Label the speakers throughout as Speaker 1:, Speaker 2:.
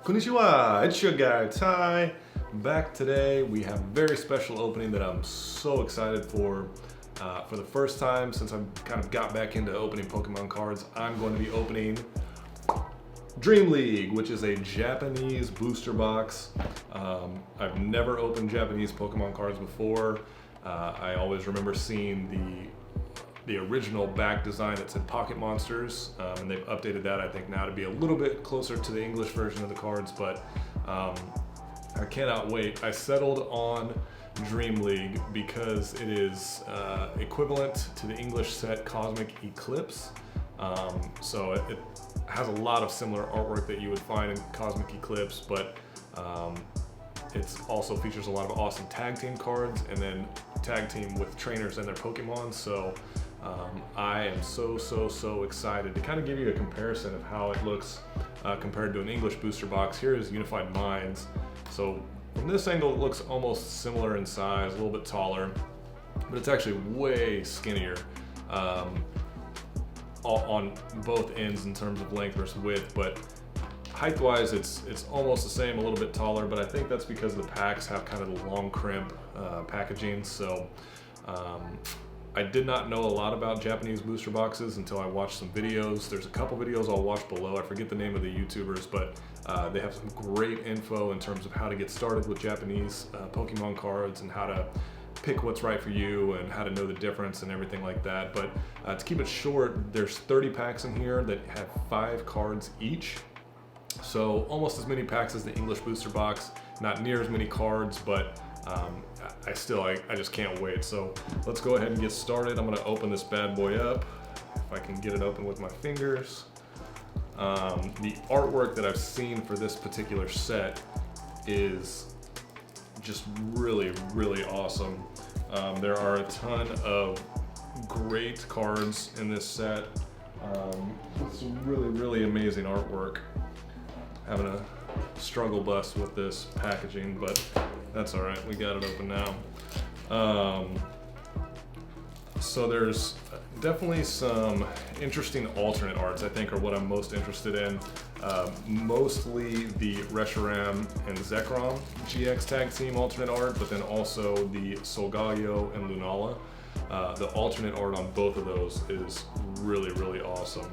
Speaker 1: Konnichiwa, it's your guy Ty. Back today, we have a very special opening that I'm so excited for. For the first time since I've kind of got back into opening Pokemon cards, I'm going to be opening Dream League, which is a Japanese booster box. I've never opened Japanese Pokemon cards before. I always remember seeing the original back design that said Pocket Monsters, and they've updated that I think now to be a little bit closer to the English version of the cards, but I cannot wait. I settled on Dream League because it is equivalent to the English set Cosmic Eclipse. So it has a lot of similar artwork that you would find in Cosmic Eclipse, but it also features a lot of awesome tag team cards and then tag team with trainers and their Pokemon. So I am so excited to kind of give you a comparison of how it looks compared to an English booster box. Here is Unified Minds. So from this angle, it looks almost similar in size, a little bit taller, but it's actually way skinnier on both ends in terms of length versus width. But height-wise, it's almost the same, a little bit taller, but I think that's because the packs have kind of the long crimp packaging. So I did not know a lot about Japanese booster boxes until I watched some videos. There's a couple videos I'll watch below. I forget the name of the YouTubers, but they have some great info in terms of how to get started with Japanese Pokemon cards and how to pick what's right for you and how to know the difference and everything like that. But to keep it short, there's 30 packs in here that have 5 cards each. So almost as many packs as the English booster box, not near as many cards, but I just can't wait. So let's go ahead and get started. I'm gonna open this bad boy up, if I can get it open with my fingers. The artwork that I've seen for this particular set is just really awesome. There are a ton of great cards in this set. It's really amazing artwork. Having a struggle bus with this packaging, but that's all right. We got it open now. So there's definitely some interesting alternate arts, I think, are what I'm most interested in. Mostly the Reshiram and Zekrom GX tag team alternate art, but then also the Solgaleo and Lunala. The alternate art on both of those is really awesome.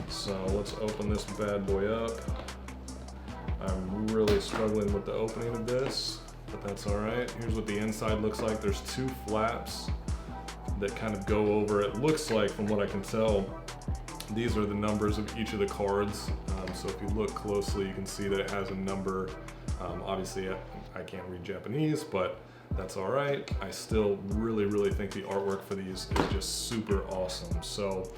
Speaker 1: So let's open this bad boy up. I'm really struggling with the opening of this, but that's all right. Here's what the inside looks like. There's 2 flaps that kind of go over. It looks like, from what I can tell, these are the numbers of each of the cards. So if you look closely, you can see that it has a number. Obviously, I can't read Japanese, but that's all right. I still really think the artwork for these is just super awesome. So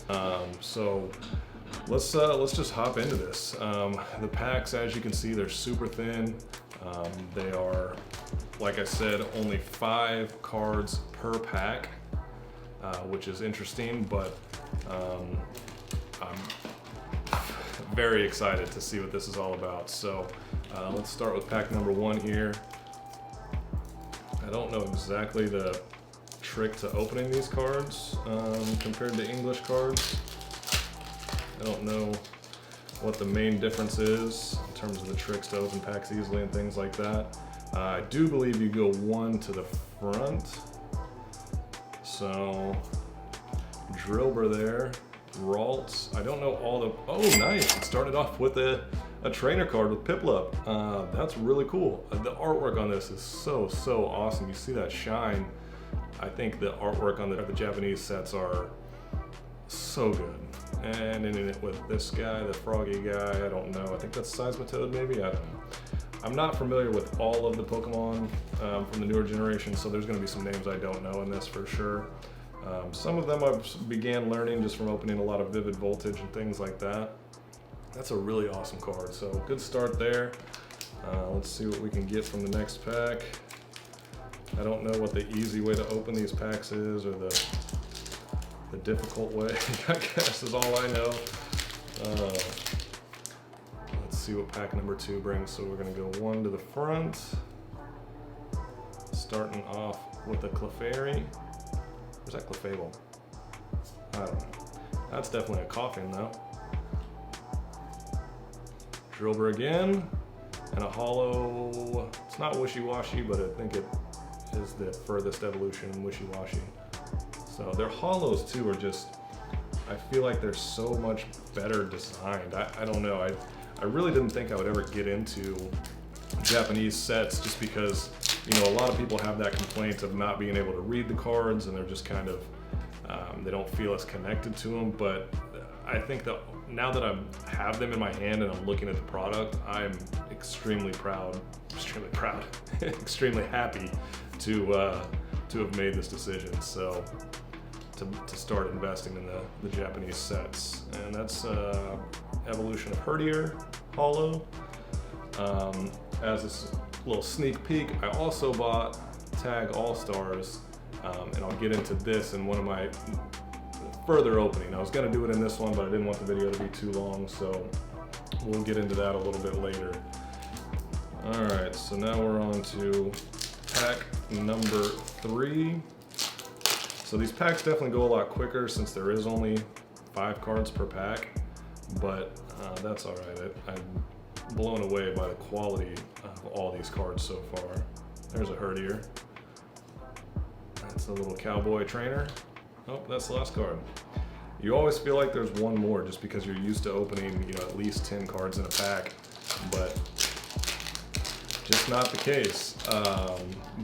Speaker 1: let's just hop into this. The packs, as you can see, they're super thin. They are, like I said, only 5 cards per pack, which is interesting, but I'm very excited to see what this is all about. So let's start with pack number 1 here. I don't know exactly the trick to opening these cards compared to English cards. I don't know what the main difference is in terms of the tricks to open packs easily and things like that. I do believe you go 1 to the front. So Drillbur there, Ralts. I don't know all the, oh nice, it started off with a trainer card with Piplup. That's really cool. The artwork on this is so awesome. You see that shine. I think the artwork on the Japanese sets are so good. And in it with this guy, the froggy guy, I don't know. I think that's Seismitoad maybe, I don't know. I'm not familiar with all of the Pokemon from the newer generation, so there's gonna be some names I don't know in this for sure. Some of them I began learning just from opening a lot of Vivid Voltage and things like that. That's a really awesome card, so good start there. Let's see what we can get from the next pack. I don't know what the easy way to open these packs is, or the difficult way, I guess, is all I know. Let's see what pack number 2 brings. So we're gonna go 1 to the front, starting off with a Clefairy. Where's that Clefable? I don't know. That's definitely a Coffin though. Drillbur again. and a hollow. It's not wishy-washy, but I think it is the furthest evolution in wishy-washy. So their hollows too are just, I feel like they're so much better designed. I don't know, I really didn't think I would ever get into Japanese sets just because, you know, a lot of people have that complaint of not being able to read the cards, and they're just kind of, they don't feel as connected to them. But I think that now that I have them in my hand and I'm looking at the product, I'm extremely extremely happy to have made this decision. So to start investing in the Japanese sets, and that's Evolution of Herdier Hollow. As this little sneak peek, I also bought Tag All-Stars, and I'll get into this in one of my further opening. I was going to do it in this one, but I didn't want the video to be too long, so we'll get into that a little bit later. Alright, so now we're on to pack number 3. So these packs definitely go a lot quicker since there is only 5 cards per pack, but that's alright. I'm blown away by the quality of all these cards so far. There's a Herdier. That's a little cowboy trainer. Oh, that's the last card. You always feel like there's one more just because you're used to opening, you know, at least 10 cards in a pack, but just not the case.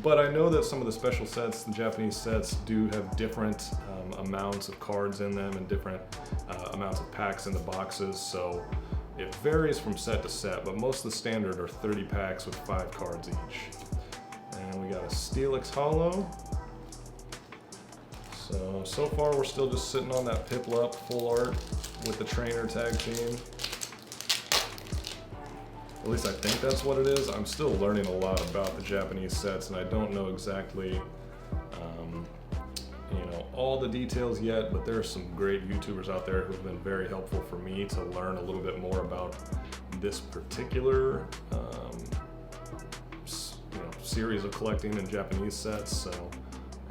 Speaker 1: But I know that some of the special sets, the Japanese sets, do have different amounts of cards in them and different amounts of packs in the boxes, so it varies from set to set, but most of the standard are 30 packs with 5 cards each. And we got a Steelix Hollow. So far we're still just sitting on that Piplup full art with the trainer tag team. At least I think that's what it is. I'm still learning a lot about the Japanese sets, and I don't know exactly you know, all the details yet, but there are some great YouTubers out there who have been very helpful for me to learn a little bit more about this particular you know, series of collecting in Japanese sets. So,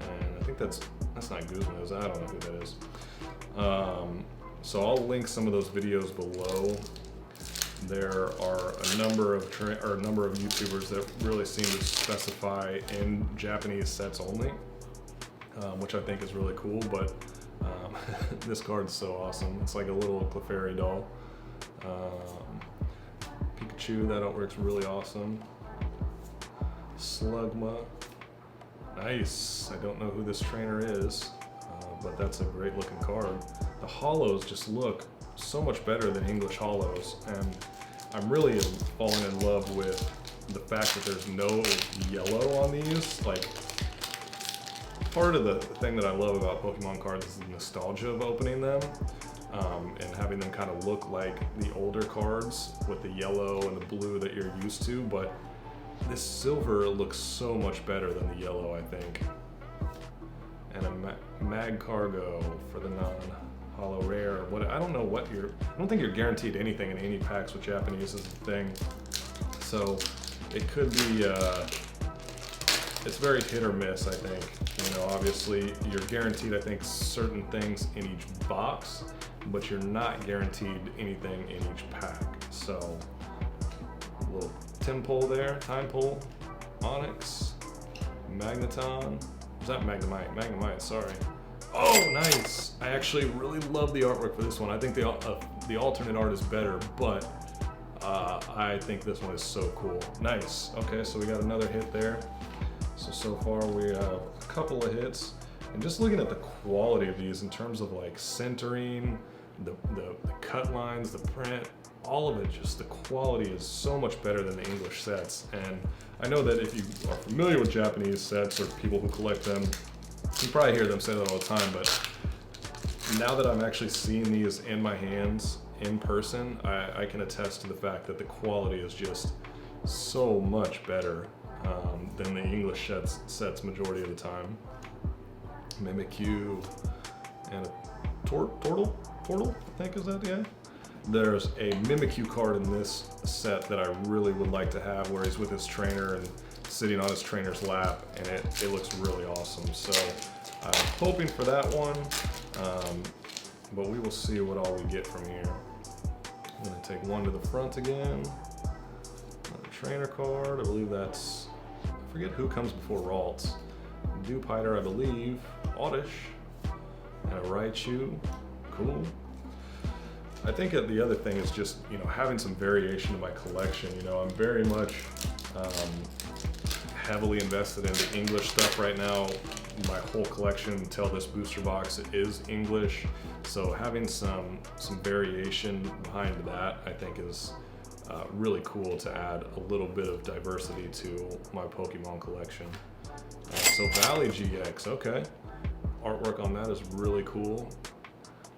Speaker 1: and I think that's not Guzman's. I don't know who that is. So I'll link some of those videos below. There are a number of YouTubers that really seem to specify in Japanese sets only, which I think is really cool. But this card's so awesome. It's like a little Clefairy doll. Pikachu, that artwork's really awesome. Slugma. Nice. I don't know who this trainer is, but that's a great looking card. The hollows just look so much better than English hollows, and I'm really falling in love with the fact that there's no yellow on these. Like, part of the thing that I love about Pokemon cards is the nostalgia of opening them, and having them kind of look like the older cards with the yellow and the blue that you're used to, but this silver looks so much better than the yellow, I think. And a Mag Cargo for the non-holo rare. I don't know what I don't think you're guaranteed anything in any packs with Japanese is the thing. So it could be, it's very hit or miss, I think. You know, obviously you're guaranteed, I think, certain things in each box, but you're not guaranteed anything in each pack. So a little Time Pole, Onyx, Magneton. Is that Magnemite? Magnemite, sorry. Oh, nice! I actually really love the artwork for this one. I think the alternate art is better, but I think this one is so cool. Nice. Okay, so we got another hit there. So far we have a couple of hits. And just looking at the quality of these in terms of like centering, the cut lines, the print, all of it, just the quality is so much better than the English sets. And I know that if you are familiar with Japanese sets or people who collect them, you probably hear them say that all the time, but now that I'm actually seeing these in my hands in person, I can attest to the fact that the quality is just so much better than the English sets majority of the time. Mimikyu and a Tortle, I think is that, yeah? There's a Mimikyu card in this set that I really would like to have, where he's with his trainer and sitting on his trainer's lap, and it looks really awesome. So I'm hoping for that one, but we will see what all we get from here. I'm gonna take one to the front again. Another trainer card. I believe that's, I forget who comes before Ralts. Dupiter, I believe. Oddish. And a Raichu. Cool. I think that the other thing is just, you know, having some variation in my collection. You know, I'm very much heavily invested in the English stuff right now. My whole collection until this booster box is English, so having some variation behind that I think is really cool to add a little bit of diversity to my Pokemon collection. So Valley GX, okay. Artwork on that is really cool.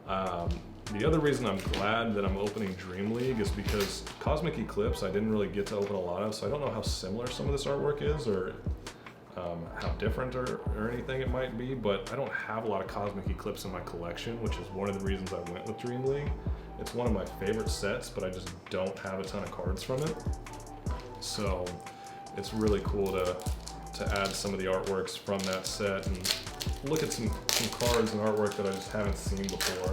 Speaker 1: The other reason I'm glad that I'm opening Dream League is because Cosmic Eclipse I didn't really get to open a lot of, so I don't know how similar some of this artwork is or how different or anything it might be, but I don't have a lot of Cosmic Eclipse in my collection, which is one of the reasons I went with Dream League. It's one of my favorite sets, but I just don't have a ton of cards from it. So it's really cool to add some of the artworks from that set and look at some cards and artwork that I just haven't seen before.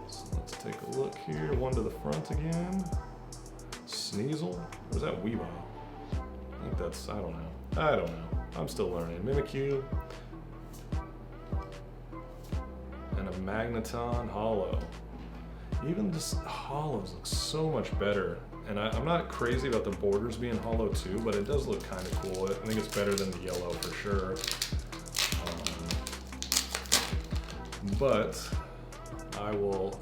Speaker 1: So let's take a look here, one to the front again. Sneasel? Or is that Weavile? I think that's, I don't know. I'm still learning. Mimikyu. And a Magneton Hollow. Even just hollows look so much better. And I'm not crazy about the borders being hollow too, but it does look kind of cool. I think it's better than the yellow for sure. But I will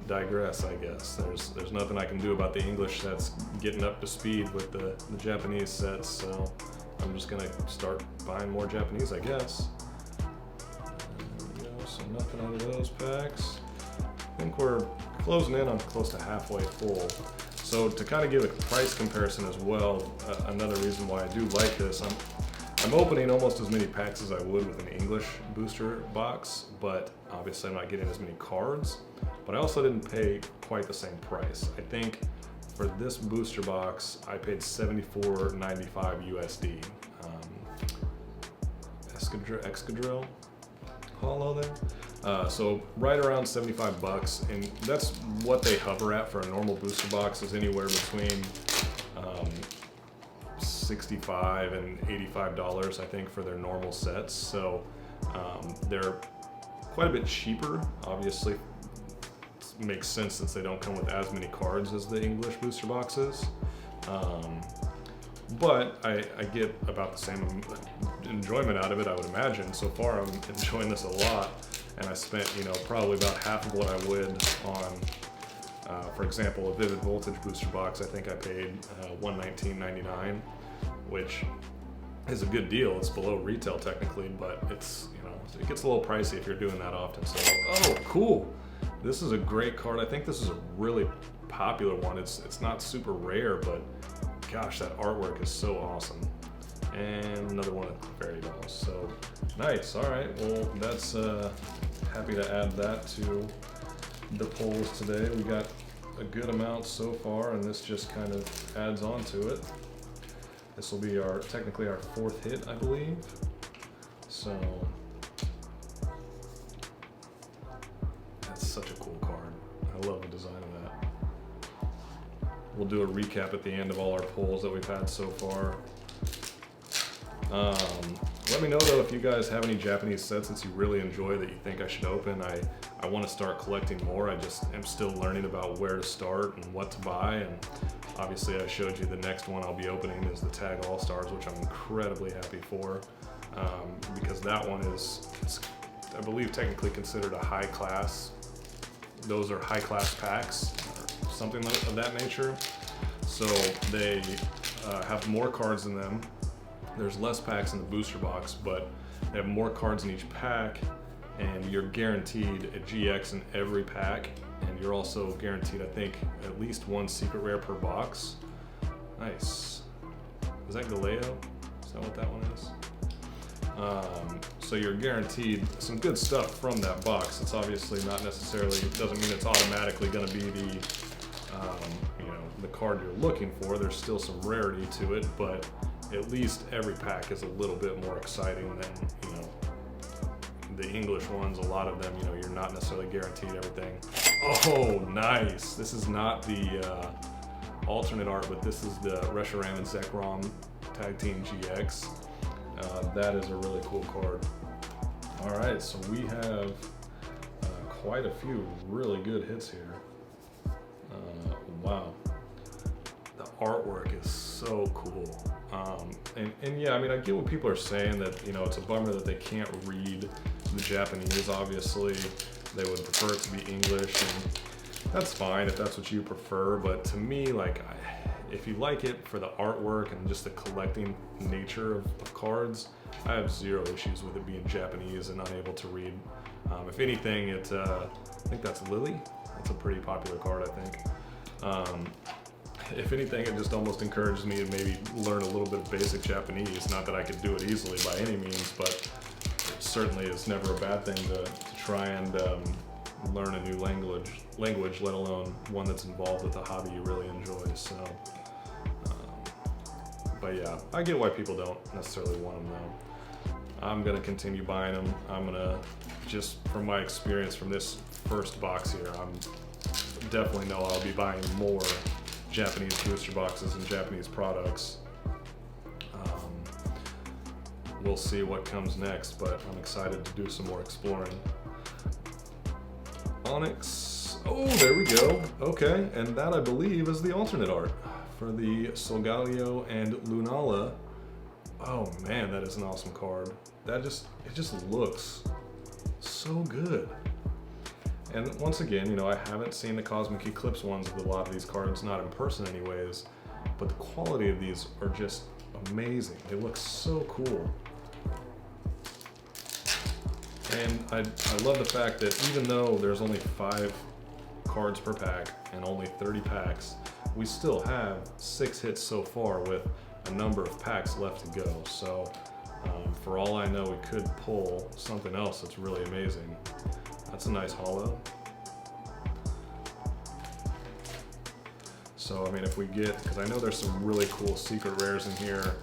Speaker 1: digress, I guess. There's nothing I can do about the English sets getting up to speed with the Japanese sets, so I'm just gonna start buying more Japanese, I guess. There we go, so nothing out of those packs. I think we're closing in on close to halfway full. So to kind of give a price comparison as well, another reason why I do like this, I'm opening almost as many packs as I would with an English booster box, but obviously I'm not getting as many cards. But I also didn't pay quite the same price. I think for this booster box, I paid $74.95 USD. Excadrill hollow there. So right around 75 bucks, and that's what they hover at for a normal booster box, is anywhere between $65 and $85, I think, for their normal sets. So they're quite a bit cheaper, obviously. Makes sense since they don't come with as many cards as the English booster boxes. But I get about the same enjoyment out of it, I would imagine. So far I'm enjoying this a lot, and I spent, you know, probably about half of what I would on, for example, a Vivid Voltage booster box. I think I paid $119.99, which is a good deal. It's below retail technically, but it's, you know, it gets a little pricey if you're doing that often. So, oh, cool. This is a great card. I think this is a really popular one. It's not super rare, but gosh, that artwork is so awesome. And another one of Fairy Dolls. So nice. All right. Well, that's happy to add that to the polls today. We got a good amount so far, and this just kind of adds on to it. This will be technically our fourth hit, I believe. So that's such a cool card. I love the design of that. We'll do a recap at the end of all our polls that we've had so far. Let me know though if you guys have any Japanese sets that you really enjoy that you think I should open. I want to start collecting more. I just am still learning about where to start and what to buy, and obviously I showed you the next one I'll be opening is the Tag All-Stars, which I'm incredibly happy for, because that one is, I believe, technically considered a high class. Those are high class packs or something of that nature. So they have more cards in them. There's less packs in the booster box, but they have more cards in each pack, and you're guaranteed a GX in every pack, and you're also guaranteed, I think, at least one secret rare per box. Nice. Is that Galeo? Is that what that one is? So you're guaranteed some good stuff from that box. It's obviously not necessarily, it doesn't mean it's automatically going to be the, you know, the card you're looking for. There's still some rarity to it, but at least every pack is a little bit more exciting than, you know, the English ones. A lot of them, you know, you're not necessarily guaranteed everything. Oh, nice. This is not the alternate art, but this is the Reshiram and Zekrom Tag Team GX. That is a really cool card. All right, so we have quite a few really good hits here. Wow. The artwork is so cool. And yeah, I mean, I get what people are saying, that, you know, it's a bummer that they can't read the Japanese. Obviously, they would prefer it to be English, and that's fine if that's what you prefer. But to me, like, if you like it for the artwork and just the collecting nature of cards, I have zero issues with it being Japanese and unable to read. If anything, I think that's Lily. That's a pretty popular card, I think. If anything, it just almost encourages me to maybe learn a little bit of basic Japanese. Not that I could do it easily by any means, but it certainly is never a bad thing to try and learn a new language, let alone one that's involved with a hobby you really enjoy. So, but yeah, I get why people don't necessarily want them though. I'm gonna continue buying them. I'm gonna, just from my experience from this first box here, I'm definitely know I'll be buying more Japanese booster boxes and Japanese products. We'll see what comes next, but I'm excited to do some more exploring. Onyx, oh, there we go. Okay, and that I believe is the alternate art for the Solgaleo and Lunala. Oh man, that is an awesome card. It just looks so good. And once again, you know, I haven't seen the Cosmic Eclipse ones with a lot of these cards, not in person anyways, but the quality of these are just amazing. They look so cool. And I love the fact that even though there's only 5 cards per pack and only 30 packs, we still have 6 hits so far with a number of packs left to go. So for all I know, we could pull something else that's really amazing. That's a nice holo. So, I mean, if we get, because I know there's some really cool secret rares in here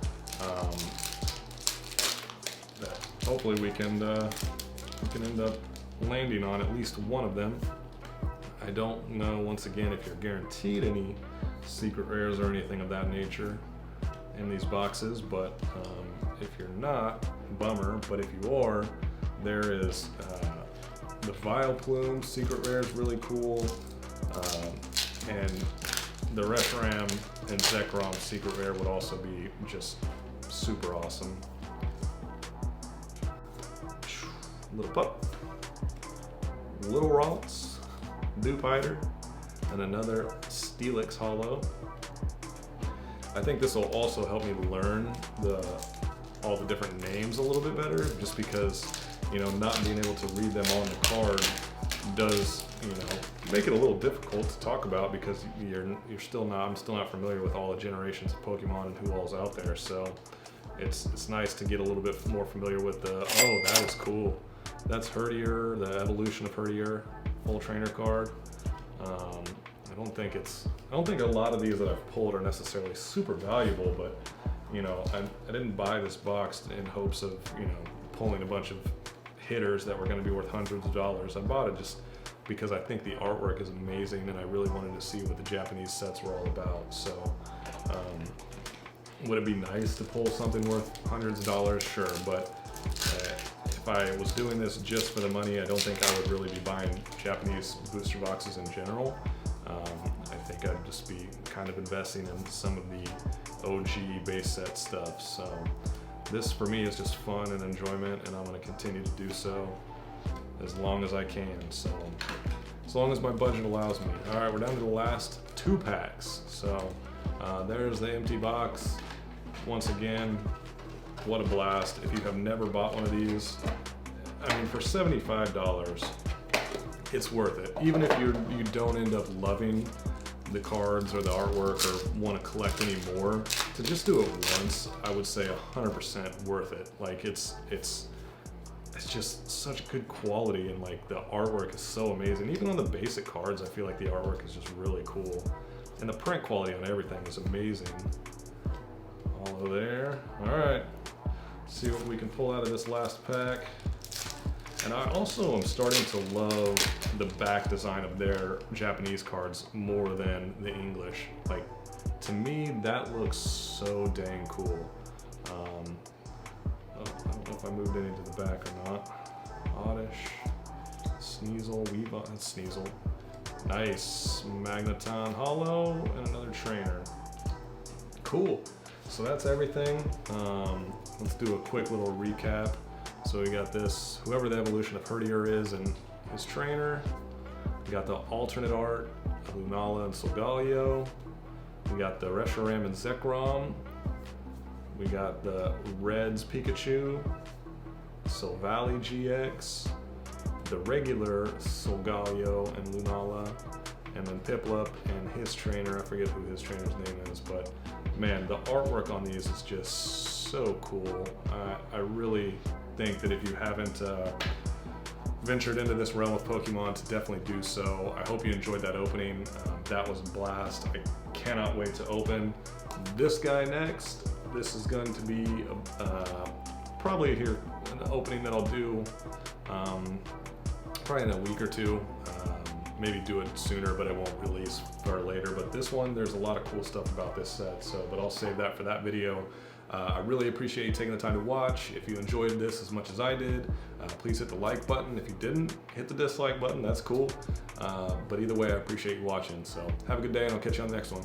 Speaker 1: that hopefully we can end up landing on at least one of them. I don't know, once again, if you're guaranteed any secret rares or anything of that nature in these boxes, but if you're not, bummer, but if you are, there is the Vileplume secret rare is really cool, and the Reshiram and Zekrom secret rare would also be just super awesome. Little pup, little Ralts, Dupiter, and another Steelix holo. I think this will also help me learn all the different names a little bit better, just because, you know, not being able to read them on the card does, you know, make it a little difficult to talk about, because I'm still not familiar with all the generations of Pokemon and who all's out there. So it's nice to get a little bit more familiar with oh, that is cool. That's Herdier, the evolution of Herdier, full trainer card. I don't think a lot of these that I've pulled are necessarily super valuable, but, you know, I didn't buy this box in hopes of, you know, pulling a bunch of hitters that were going to be worth hundreds of dollars. I bought it just because I think the artwork is amazing, and I really wanted to see what the Japanese sets were all about. So, would it be nice to pull something worth hundreds of dollars? Sure, but if I was doing this just for the money, I don't think I would really be buying Japanese booster boxes in general. I think I'd just be kind of investing in some of the OG base set stuff. So this for me is just fun and enjoyment, and I'm going to continue to do so as long as I can. So as long as my budget allows me. All right, we're down to the last 2 packs. So there's the empty box. Once again, what a blast. If you have never bought one of these, I mean, for $75, it's worth it. Even if you don't end up loving the cards or the artwork or want to collect any more, to just do it once, I would say 100% worth it. Like, it's just such good quality, and like the artwork is so amazing. Even on the basic cards, I feel like the artwork is just really cool, and the print quality on everything is amazing. All over there. All right, see what we can pull out of this last pack. And I also am starting to love the back design of their Japanese cards more than the English. Like, to me, that looks so dang cool. I don't know if I moved any to the back or not. Oddish, Sneasel, Weavile, that's Sneasel. Nice, Magneton Hollow, and another trainer. Cool, so that's everything. Let's do a quick little recap. So we got this, whoever the evolution of Herdier is and his trainer. We got the alternate art of Lunala and Solgaleo. We got the Reshiram and Zekrom. We got the Reds Pikachu, Silvally GX, the regular Solgaleo and Lunala, and then Piplup and his trainer. I forget who his trainer's name is, but man, the artwork on these is just so cool. I really think that if you haven't ventured into this realm of Pokemon, to definitely do so. I hope you enjoyed that opening. That was a blast. I cannot wait to open this guy next. This is going to be probably here an opening that I'll do probably in a week or two. Maybe do it sooner, but it won't release far later. But this one, there's a lot of cool stuff about this set, but I'll save that for that video. I really appreciate you taking the time to watch. If you enjoyed this as much as I did, please hit the like button. If you didn't, hit the dislike button, that's cool. But either way, I appreciate you watching. So have a good day, and I'll catch you on the next one.